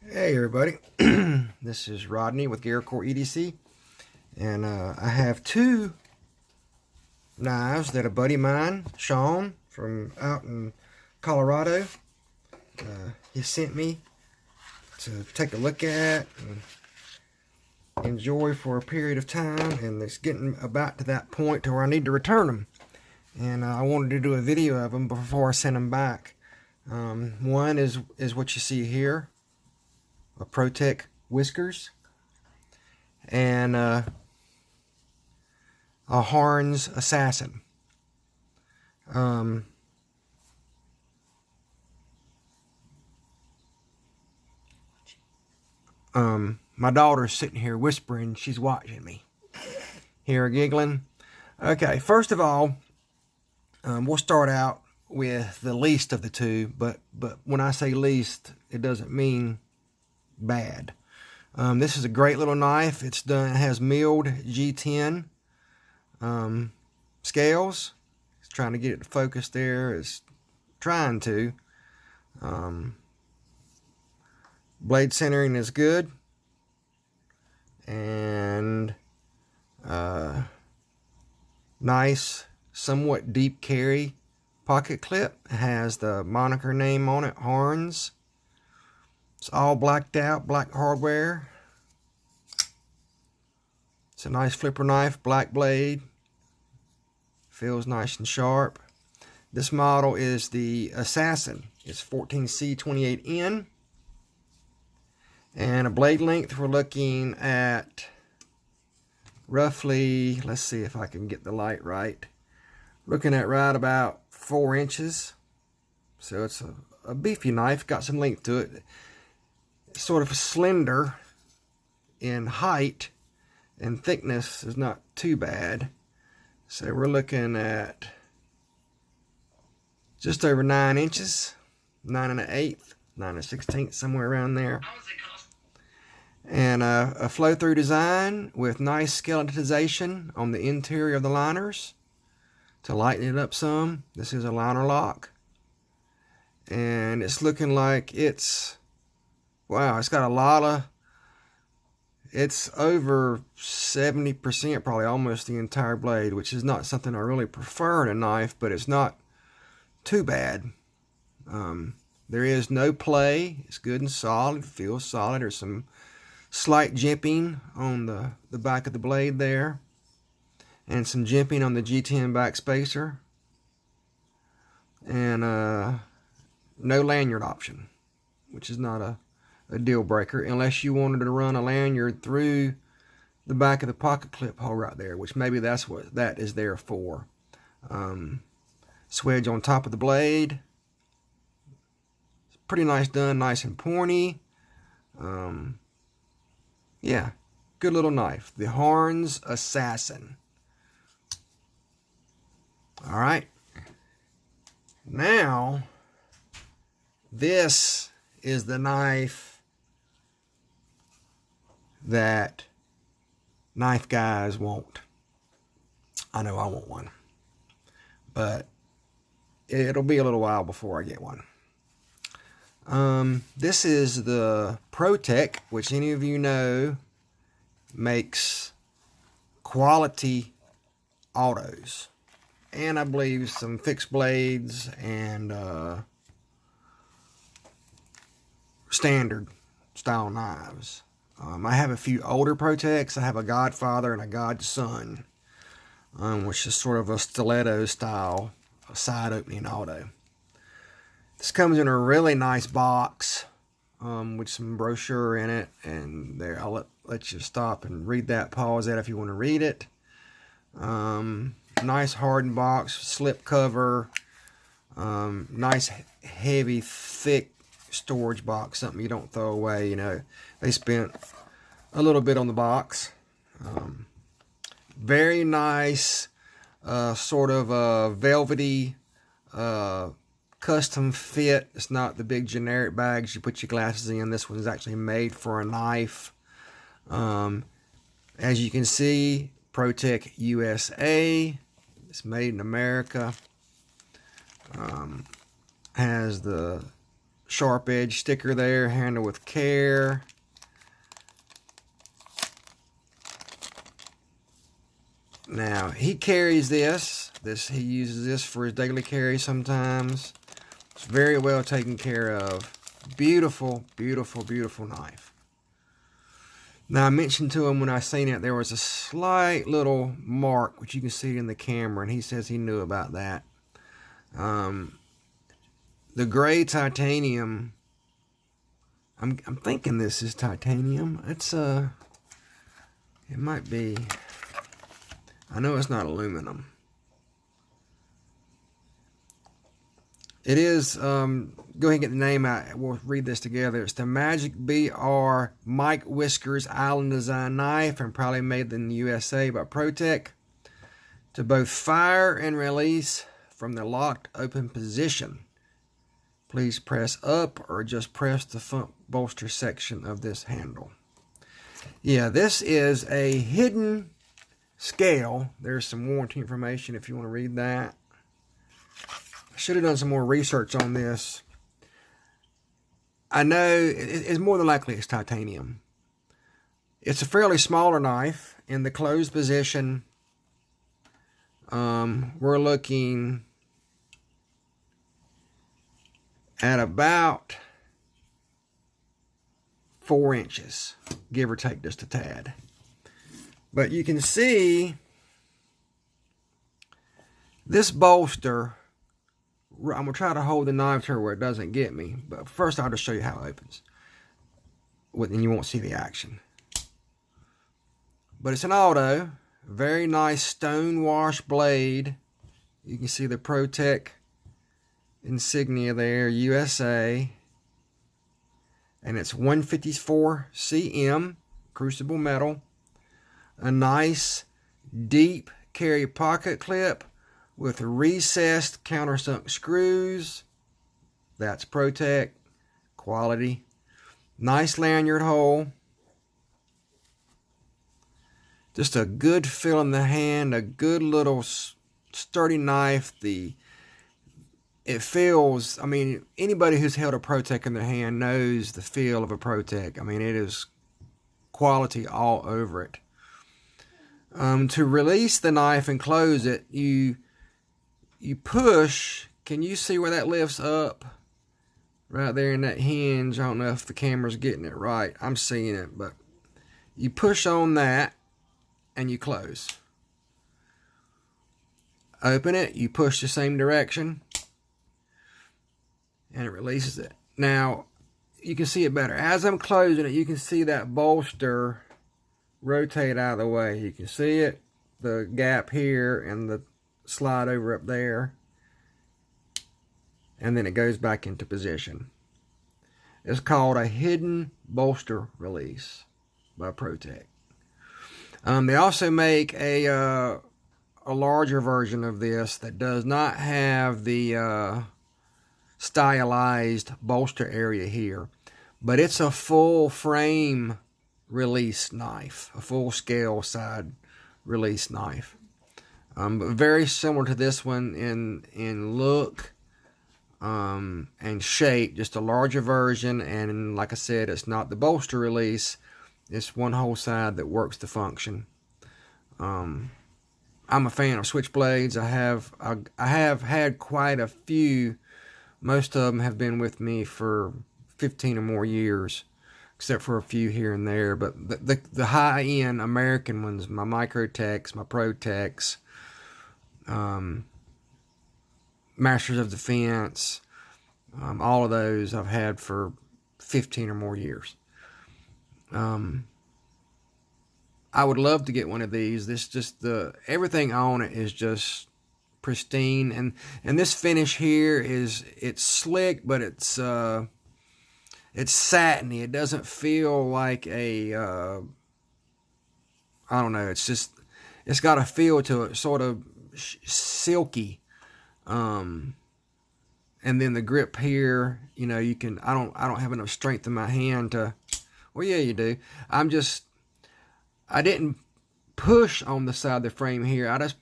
Hey everybody, this is Rodney with Core EDC, and I have two knives that a buddy of mine, Sean, from out in Colorado, he sent me to take a look at and enjoy for a period of time, and it's getting about to that point to where I need to return them, and I wanted to do a video of them before I send them back. One is what you see here, a Protech Whiskers, and a Harns Assassin. My daughter's sitting here whispering. She's watching me. Hear her giggling. Okay, first of all, we'll start out with the least of the two, but when I say least, it doesn't mean bad. This is a great little knife. It has milled G10 scales. It's trying to get it to focus there. It's trying to. Blade centering is good, and nice, somewhat deep carry pocket clip. It has the moniker name on it, Harns. It's all blacked out, black hardware. It's a nice flipper knife, black blade. Feels nice and sharp. This model is the Assassin. It's 14C28N. And a blade length, we're looking at roughly, let's see if I can get the light right. Looking at right about 4 inches. So it's a beefy knife, got some length to it. It's sort of slender in height, and thickness is not too bad. So we're looking at just over 9 inches, 9 1/8, 9 1/16, somewhere around there. And a flow-through design with nice skeletonization on the interior of the liners to lighten it up some. This is a liner lock, and it's looking like it's, wow, it's got a lot of, it's over 70%, probably almost the entire blade, which is not something I really prefer in a knife, but it's not too bad. There is no play. It's good and solid, feels solid. There's some slight jimping on the back of the blade there, and some jimping on the G10 back spacer, and no lanyard option, which is not a deal breaker unless you wanted to run a lanyard through the back of the pocket clip hole right there, which maybe that's what that is there for. Swedge on top of the blade. It's pretty nice done, nice and pointy. Yeah, good little knife. The Harns Assassin. Alright. Now, this is the knife that knife guys want. I know I want one, but it'll be a little while before I get one. This is the Protech, which any of you know makes quality autos, and I believe some fixed blades and standard style knives. I have a few older Protechs. I have a Godfather and a Godson, which is sort of a stiletto style side opening auto. This comes in a really nice box with some brochure in it, and there, I'll let you stop and read that, pause that if you want to read it. Nice hardened box, slip cover, nice heavy thick storage box, something you don't throw away. You know, they spent a little bit on the box. Very nice, sort of velvety, custom fit. It's not the big generic bags you put your glasses in. This one is actually made for a knife. As you can see, Protech USA. It's made in America. Has the sharp edge sticker there, handle with care. Now he carries this. He uses this for his daily carry sometimes. It's very well taken care of. Beautiful, beautiful, beautiful knife. Now I mentioned to him when I seen it there was a slight little mark which you can see in the camera, and he says he knew about that. The gray titanium, I'm thinking this is titanium. It's it might be. I know it's not aluminum. It is, go ahead and get the name out. We'll read this together. It's the Magic BR Mike Whiskers Island Design Knife, and probably made in the USA by Protech. To both fire and release from the locked open position, please press up or just press the front bolster section of this handle. Yeah, this is a hidden scale. There's some warranty information if you want to read that. I should have done some more research on this. I know it's more than likely it's titanium. It's a fairly smaller knife. In the closed position, we're looking at about 4 inches, give or take just a tad. But you can see this bolster. I'm going to try to hold the knife to where it doesn't get me. But first I'll just show you how it opens. And you won't see the action. But it's an auto. Very nice stone wash blade. You can see the Protech insignia there, USA. And it's 154 cm crucible metal. A nice deep carry pocket clip with recessed countersunk screws. That's Protech quality. Nice lanyard hole. Just a good feel in the hand, a good little sturdy knife. It feels, I mean, anybody who's held a Protech in their hand knows the feel of a Protech. I mean, it is quality all over it. To release the knife and close it, you push. Can you see where that lifts up? Right there in that hinge. I don't know if the camera's getting it right. I'm seeing it, but you push on that and you close. Open it, you push the same direction, and it releases it. Now, you can see it better. As I'm closing it, you can see that bolster rotate out of the way. You can see it, the gap here and the slide over up there, and then it goes back into position. It's called a hidden bolster release by Protech. They also make a larger version of this that does not have the stylized bolster area here, but it's a full frame release knife, a full scale side release knife. But very similar to this one in look and shape, just a larger version. And like I said, it's not the bolster release. It's one whole side that works the function. I'm a fan of switchblades. I have had quite a few. Most of them have been with me for 15 or more years, except for a few here and there. But the high-end American ones, my Microtechs, my Protechs, Masters of Defense, all of those I've had for 15 or more years. I would love to get one of these. Everything on it is just pristine, and this finish here it's slick, but it's satiny. It doesn't feel like a I don't know. It's got a feel to it, sort of silky. And then the grip here, you know, you can. I don't have enough strength in my hand to. Well, yeah, you do. I didn't push on the side of the frame here. I just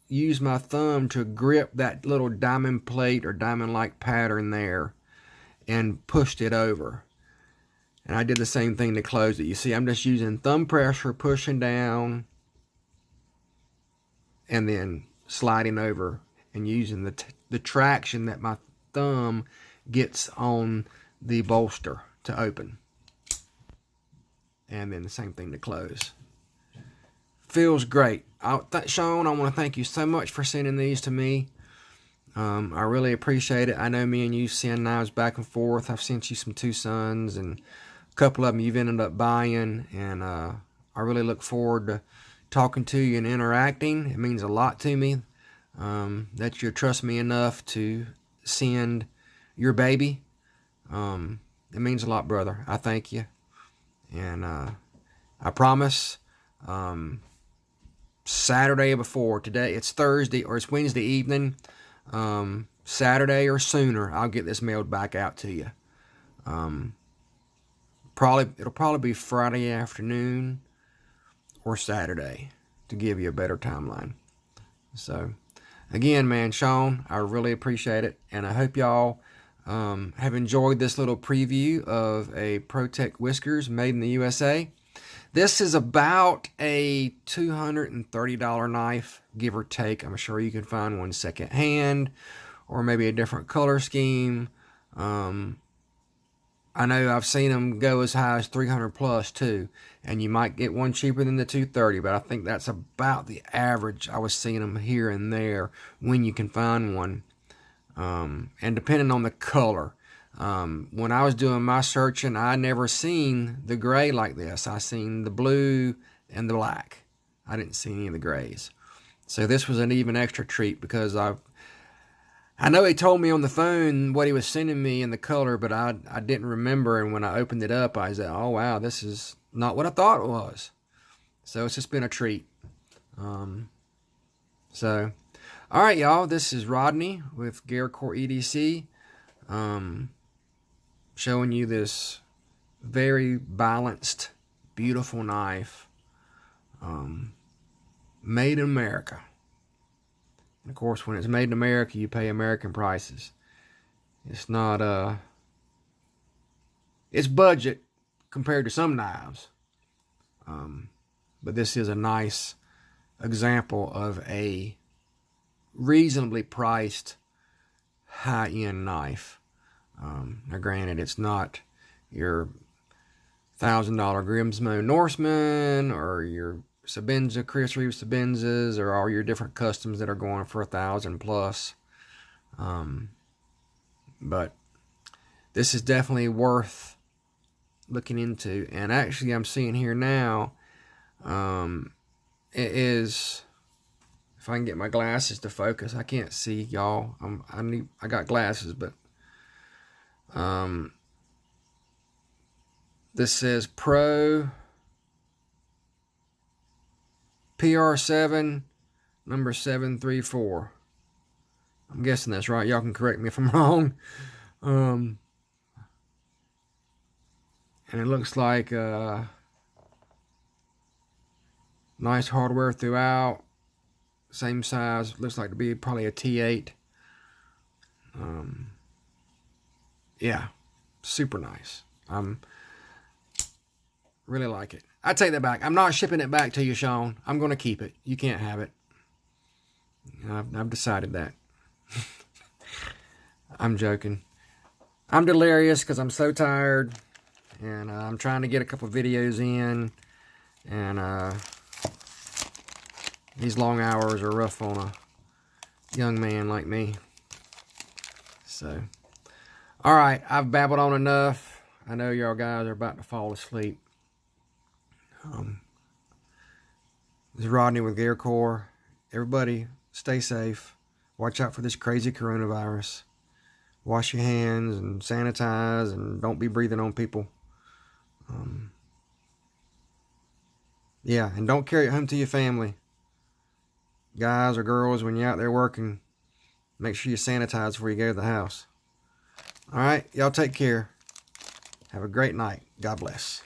used my thumb to grip that little diamond plate or diamond-like pattern there. and pushed it over. And I did the same thing to close it. You see, I'm just using thumb pressure, pushing down, and then sliding over and using the traction that my thumb gets on the bolster to open. And then the same thing to close. Feels great. Sean, I want to thank you so much for sending these to me. I really appreciate it. I know me and you send knives back and forth. I've sent you some Tucson's, and a couple of them you've ended up buying, and I really look forward to talking to you and interacting. It means a lot to me that you trust me enough to send your baby. It means a lot, brother. I thank you. And I promise Saturday before today, it's Thursday or it's Wednesday evening, Saturday or sooner, I'll get this mailed back out to you. It'll probably be Friday afternoon or Saturday to give you a better timeline. So again, man, Sean, I really appreciate it, and I hope y'all have enjoyed this little preview of a Protech Whiskers made in the USA. This is about a $230 knife, give or take. I'm sure you can find one second hand or maybe a different color scheme. I know I've seen them go as high as 300 plus too, and you might get one cheaper than the 230, but I think that's about the average. I was seeing them here and there when you can find one. And depending on the color, when I was doing my searching, I never seen the gray like this. I seen the blue and the black. I didn't see any of the grays. So this was an even extra treat because I know he told me on the phone what he was sending me in the color, but I didn't remember. And when I opened it up, I said, oh wow, this is not what I thought it was. So it's just been a treat. All right, y'all, this is Rodney with Garrettcore EDC, showing you this very balanced, beautiful knife, made in America. And of course, when it's made in America, you pay American prices. It's not, it's budget compared to some knives. But this is a nice example of a reasonably priced high-end knife. Now granted, it's not your $1,000 Grimsmo Norseman or your Sabenza, Chris Reeves Sabenzas, or all your different customs that are going for $1,000 plus. But this is definitely worth looking into. And actually, I'm seeing here now, it is, if I can get my glasses to focus, I can't see y'all. I got glasses, but this says Pro PR7 number 734. I'm guessing that's right. Y'all can correct me if I'm wrong. And it looks like nice hardware throughout. Same size. Looks like to be probably a T8. Yeah, super nice. Really like it. I take that back. I'm not shipping it back to you, Sean. I'm going to keep it. You can't have it. I've decided that. I'm joking. I'm delirious because I'm so tired, and I'm trying to get a couple videos in, and these long hours are rough on a young man like me. So, all right, I've babbled on enough. I know y'all guys are about to fall asleep. This is Rodney with Garrettcore. Everybody, stay safe. Watch out for this crazy coronavirus. Wash your hands and sanitize, and don't be breathing on people. Yeah, and don't carry it home to your family. Guys or girls, when you're out there working, make sure you sanitize before you go to the house. All right, y'all take care. Have a great night. God bless.